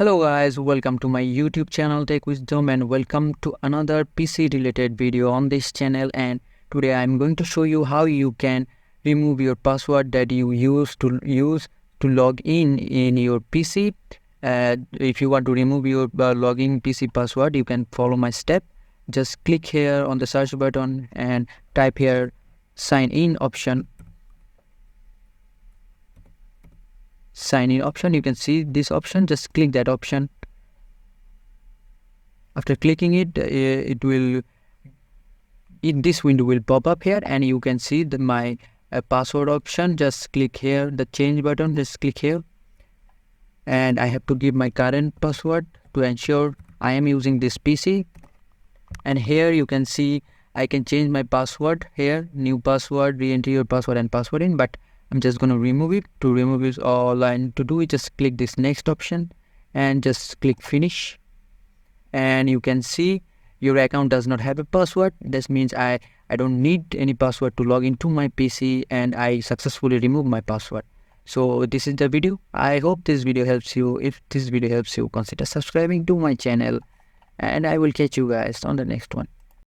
Hello guys, welcome to my YouTube channel Tech Wisdom and welcome to another PC related video on this channel. And today I'm going to show you how you can remove your password that you use to log in your PC. If you want to remove your login PC password, you can follow my step. Just click here on the search button and type here sign in option. You can see this option. Just click that option. After clicking it, this window will pop up here, and you can see my password option. Just click here, the change button. Just click here, and I have to give my current password to ensure I am using this PC. And here you can see I can change my password here, new password, re-enter your password and password in, but I'm just going to remove it. To remove it, all I need to do is just click this next option and just click finish. And you can see your account does not have a password. This means I don't need any password to log into my PC, and I successfully remove my password. So this is the video. I hope this video helps you. If this video helps you, consider subscribing to my channel, and I will catch you guys on the next one.